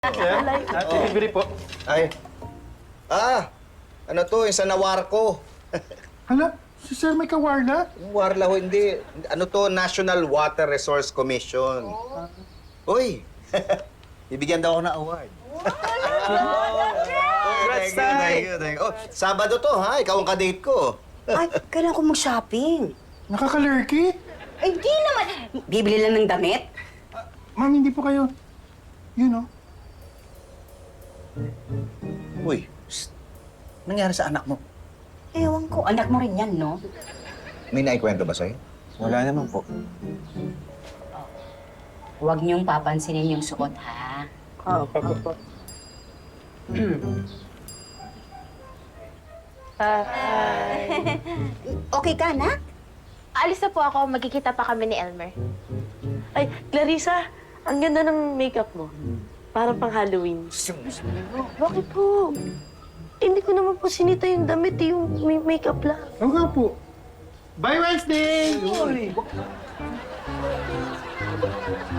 Sir, delivery po. Ay. Ano to? Yung sa Nawarco. Hala, si Sir may kawarda? Yung Warla ho, hindi. Ano to? National Water Resource Commission. Uy! Bibigyan daw ako ng award. Congrats, Thank you. Oh, Sabado to, ha? Ikaw ang kadate ko. Ay, kailangan ko mag-shopping. Nakakalurky? Ay, di naman. Bibili lang ng damit? Ma'am, hindi po kayo. Yun, oh. Uy, psst. Nangyari sa anak mo? Ewan ko. Anak mo rin yan, no? May naikwento ba sa'yo? Wala naman po. Huwag niyong papansinin yung suot, ha? Opo. Okay ka, anak? Alis na po ako. Magkikita pa kami ni Elmer. Ay, Clarissa, ang ganda ng makeup mo. Parang pang Halloween. Bakit po? Hindi ko naman po sinita yung damit, yung may makeup lang. Oo nga po. Bye, Wednesday!